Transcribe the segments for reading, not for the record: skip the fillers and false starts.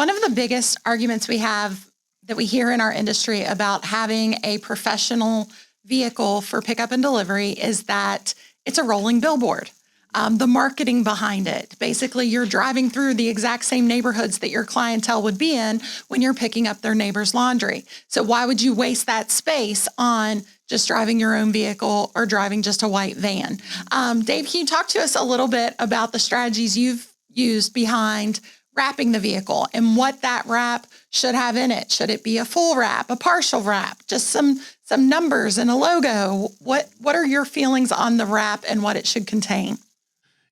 One of the biggest arguments we have that we hear in our industry about having a professional vehicle for pickup and delivery is that it's a rolling billboard. The marketing behind it. Basically, you're driving through the exact same neighborhoods that your clientele would be in when you're picking up their neighbor's laundry. So why would you waste that space on just driving your own vehicle or driving just a white van? Dave, can you talk to us a little bit about the strategies you've used behind wrapping the vehicle and what that wrap should have in it? Should it be a full wrap, a partial wrap, just some numbers and a logo? What are your feelings on the wrap and what it should contain?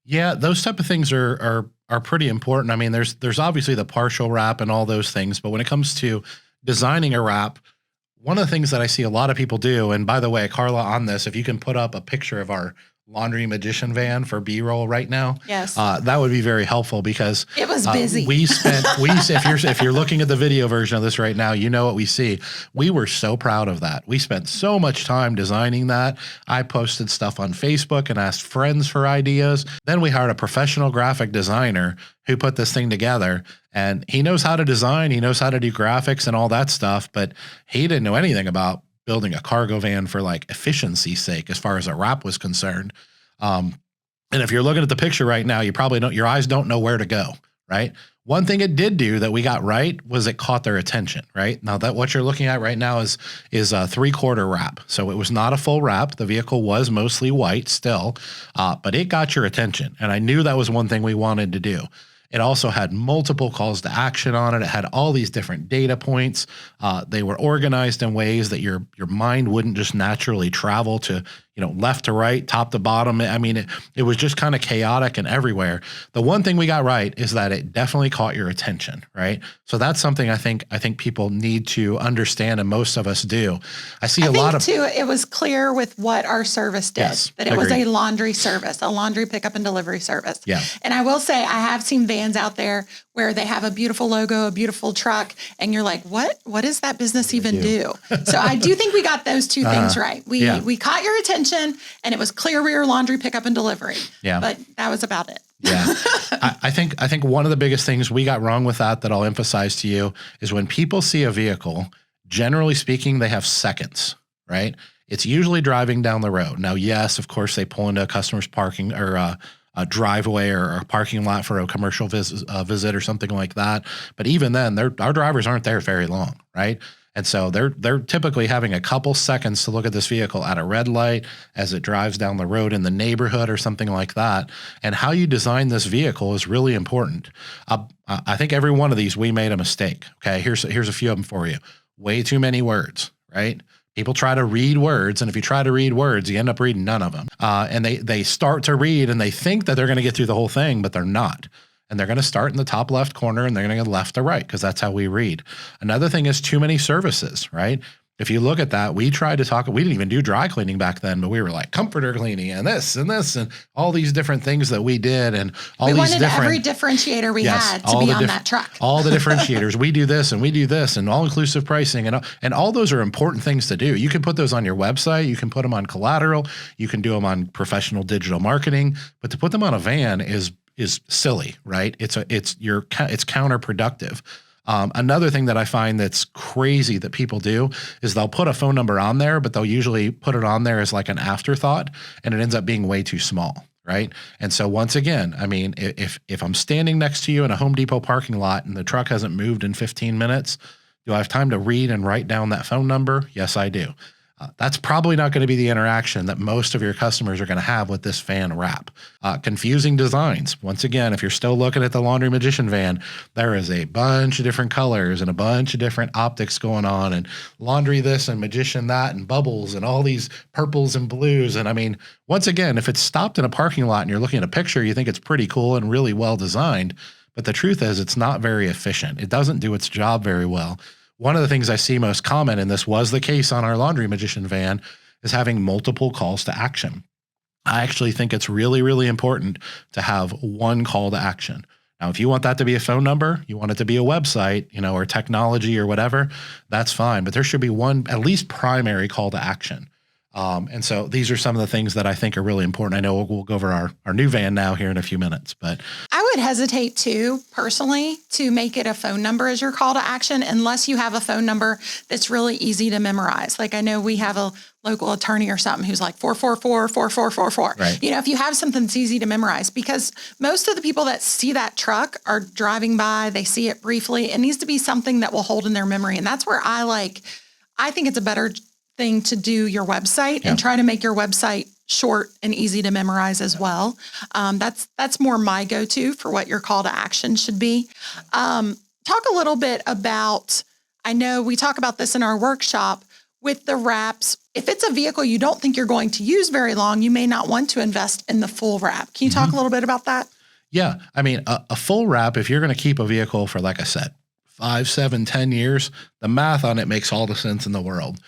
Yeah, those type of things are pretty important. I mean, there's obviously the partial wrap and all those things, but when it comes to designing a wrap, one of the things that I see a lot of people do, and by the way, Carla, on this, if you can put up a picture of our laundry magician van for B-roll right now, yes, that would be very helpful because it was busy. If you're looking at the video version of this right now, you know what we see. We were so proud of that. We spent so much time designing that. I posted stuff on Facebook and asked friends for ideas. Then we hired a professional graphic designer who put this thing together, and he knows how to design, he knows how to do graphics and all that stuff, but he didn't know anything about building a cargo van for like efficiency's sake, as far as a wrap was concerned. And if you're looking at the picture right now, you probably don't, your eyes don't know where to go, right? One thing it did do that we got right was it caught their attention, right? Now that what you're looking at right now is a 3/4 wrap. So it was not a full wrap. The vehicle was mostly white still, but it got your attention. And I knew that was one thing we wanted to do. It also had multiple calls to action on it. It had all these different data points. They were organized in ways that your mind wouldn't just naturally travel to, left to right, top to bottom. I mean, it was just kind of chaotic and everywhere. The one thing we got right is that it definitely caught your attention, right? So that's something I think people need to understand, and most of us do. I think it was clear with what our service did, yes, that it was a laundry service, a laundry pickup and delivery service. Yeah. And I will say, I have seen vans out there where they have a beautiful logo, a beautiful truck, and you're like, what does that business even do? So I do think we got those two things right. We caught your attention, and it was clear we were laundry pickup and delivery. Yeah. But that was about it. Yeah. I think one of the biggest things we got wrong with that I'll emphasize to you is when people see a vehicle, generally speaking, they have seconds, right? It's usually driving down the road. Now, yes, of course, they pull into a customer's parking or a driveway or a parking lot for a commercial visit or something like that. But even then, our drivers aren't there very long, right? And so they're typically having a couple seconds to look at this vehicle at a red light as it drives down the road in the neighborhood or something like that. And how you design this vehicle is really important. I think every one of these, we made a mistake. Okay, here's a few of them for you. Way too many words, right? People try to read words, and if you try to read words, you end up reading none of them. And they start to read, and they think that they're going to get through the whole thing, but they're not. And they're going to start in the top left corner, and they're going to go left to right, because that's how we read. Another thing is too many services, right? If you look at that, we tried to talk, we didn't even do dry cleaning back then, but we were like comforter cleaning and this and all these different things that we did. And we wanted every differentiator we had to be on that truck. All the differentiators, we do this and we do this, and all-inclusive pricing, and all those are important things to do. You can put those on your website, you can put them on collateral, you can do them on professional digital marketing, but to put them on a van is silly, right? It's counterproductive. Another thing that I find that's crazy that people do is they'll put a phone number on there, but they'll usually put it on there as like an afterthought, and it ends up being way too small, right? And so once again, I mean, if I'm standing next to you in a Home Depot parking lot and the truck hasn't moved in 15 minutes, do I have time to read and write down that phone number? Yes, I do. That's probably not going to be the interaction that most of your customers are going to have with this van wrap. Confusing designs. Once again, if you're still looking at the Laundry Magician van, there is a bunch of different colors and a bunch of different optics going on, and laundry this and magician that and bubbles and all these purples and blues. And I mean, once again, if it's stopped in a parking lot and you're looking at a picture, you think it's pretty cool and really well designed. But the truth is it's not very efficient. It doesn't do its job very well. One of the things I see most common, and this was the case on our Laundry Magician van, is having multiple calls to action. I actually think it's really, really important to have one call to action. Now, if you want that to be a phone number, you want it to be a website, or technology or whatever, that's fine. But there should be one, at least primary call to action. And so these are some of the things that I think are really important. I know we'll go over our new van now here in a few minutes, but I would hesitate too, personally, to make it a phone number as your call to action, unless you have a phone number that's really easy to memorize. Like I know we have a local attorney or something who's like 444-4444. Right. You know, if you have something that's easy to memorize, because most of the people that see that truck are driving by, they see it briefly. It needs to be something that will hold in their memory. And that's where I think it's a better thing to do your website and try to make your website short and easy to memorize as well. That's more my go-to for what your call to action should be. Talk a little bit about, I know we talk about this in our workshop with the wraps. If it's a vehicle you don't think you're going to use very long, you may not want to invest in the full wrap. Can you talk a little bit about that? Yeah. I mean, a full wrap, if you're going to keep a vehicle for, like I said, 5, 7, 10 years, the math on it makes all the sense in the world.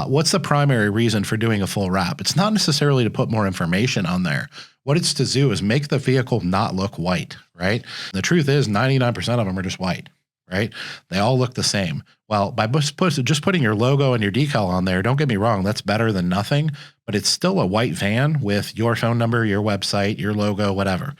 What's the primary reason for doing a full wrap? It's not necessarily to put more information on there. What it's to do is make the vehicle not look white, right? The truth is 99% of them are just white, right? They all look the same. Well, by just putting your logo and your decal on there, don't get me wrong, that's better than nothing, but it's still a white van with your phone number, your website, your logo, whatever.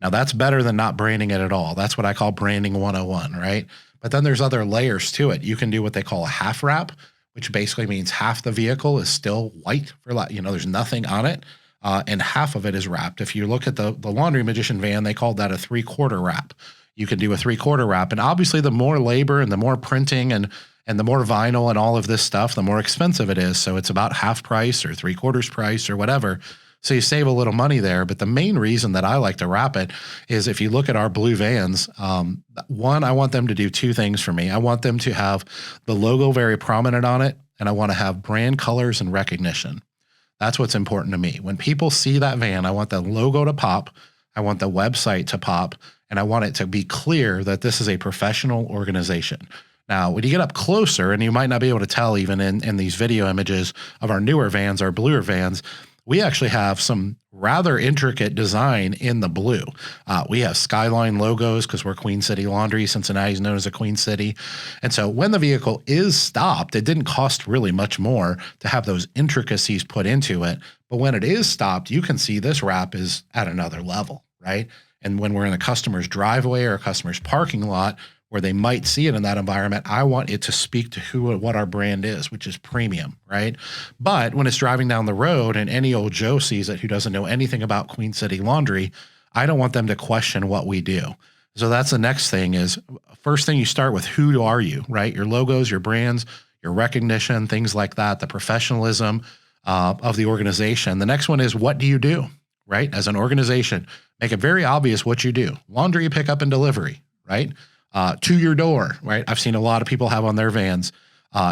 Now that's better than not branding it at all. That's what I call branding 101, right? But then there's other layers to it. You can do what they call a half wrap, which basically means half the vehicle is still white, there's nothing on it, and half of it is wrapped. If you look at the Laundry Magician van, they called that a 3/4 wrap. You can do a 3/4 wrap, and obviously the more labor and the more printing and the more vinyl and all of this stuff, the more expensive it is. So it's about half price or 3/4 price or whatever. So you save a little money there. But the main reason that I like to wrap it is if you look at our blue vans, one, I want them to do two things for me. I want them to have the logo very prominent on it, and I want to have brand colors and recognition. That's what's important to me. When people see that van, I want the logo to pop. I want the website to pop, and I want it to be clear that this is a professional organization. Now, when you get up closer, and you might not be able to tell even in these video images of our newer vans, our bluer vans, we actually have some rather intricate design in the blue. We have skyline logos because we're Queen City Laundry. Cincinnati is known as a Queen City. And so when the vehicle is stopped, it didn't cost really much more to have those intricacies put into it. But when it is stopped, you can see this wrap is at another level, right? And when we're in a customer's driveway or a customer's parking lot, where they might see it in that environment, I want it to speak to what our brand is, which is premium, right? But when it's driving down the road and any old Joe sees it who doesn't know anything about Queen City Laundry, I don't want them to question what we do. So that's the next thing is, first thing you start with, who are you, right? Your logos, your brands, your recognition, things like that, the professionalism of the organization. The next one is, what do you do, right? As an organization, make it very obvious what you do. Laundry, pickup, and delivery, right? To your door, right? I've seen a lot of people have on their vans,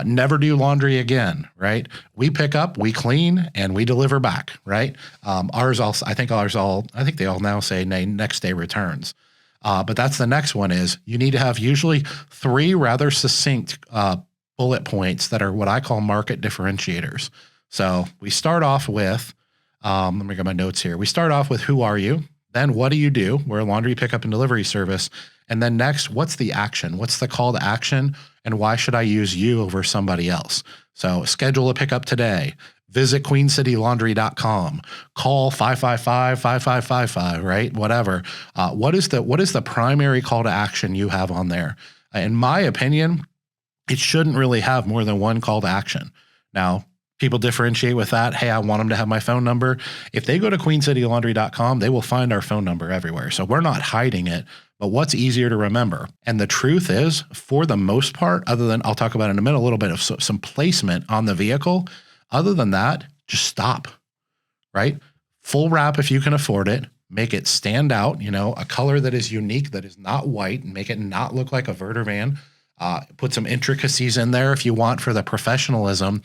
never do laundry again, right? We pick up, we clean, and we deliver back, right? I think they all now say next day returns. But that's the next one is you need to have usually 3 rather succinct bullet points that are what I call market differentiators. So we start off with, let me get my notes here. We start off with who are you? Then what do you do? We're a laundry pickup and delivery service. And then next, what's the action? What's the call to action? And why should I use you over somebody else? So schedule a pickup today. Visit queencitylaundry.com. Call 555-5555, right? Whatever. What is the primary call to action you have on there? In my opinion, it shouldn't really have more than one call to action. Now, people differentiate with that. Hey, I want them to have my phone number. If they go to queencitylaundry.com, they will find our phone number everywhere. So we're not hiding it, but what's easier to remember? And the truth is, for the most part, other than I'll talk about in a minute, a little bit of some placement on the vehicle, other than that, just stop, right? Full wrap if you can afford it. Make it stand out, a color that is unique, that is not white, and make it not look like a Verter van. Put some intricacies in there if you want for the professionalism.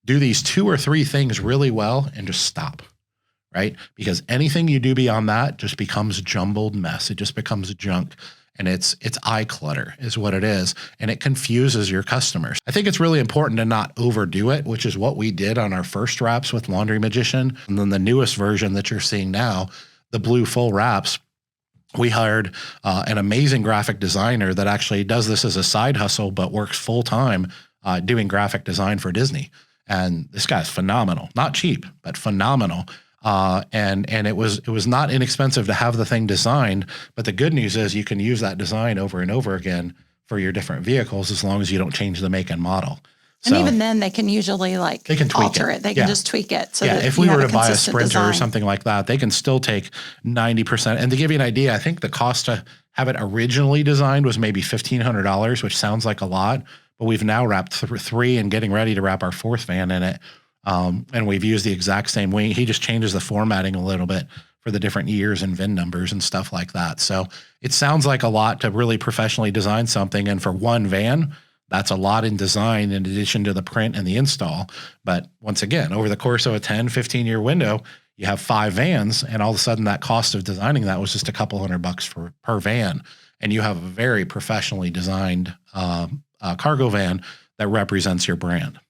Do these 2 or 3 things really well and just stop, right? Because anything you do beyond that just becomes jumbled mess. It just becomes junk. And it's eye clutter is what it is. And it confuses your customers. I think it's really important to not overdo it, which is what we did on our first wraps with Laundry Magician. And then the newest version that you're seeing now, the blue full wraps, we hired an amazing graphic designer that actually does this as a side hustle, but works full time doing graphic design for Disney. And this guy's phenomenal, not cheap, but phenomenal. And it was not inexpensive to have the thing designed. But the good news is you can use that design over and over again for your different vehicles as long as you don't change the make and model. And even then, they can usually they can tweak alter it. They can just tweak it. So that if we were to buy a consistent Sprinter or design. something like that, they can still take 90%. And to give you an idea, I think the cost to have it originally designed was maybe $1,500, which sounds like a lot, but we've now wrapped three and getting ready to wrap our fourth van in it. And we've used the exact same wing. He just changes the formatting a little bit for the different years and VIN numbers and stuff like that. So it sounds like a lot to really professionally design something. And for one van, that's a lot in design in addition to the print and the install. But once again, over the course of a 10, 15-year window, you have 5 vans, and all of a sudden that cost of designing that was just a couple $100 per van. And you have a very professionally designed cargo van that represents your brand.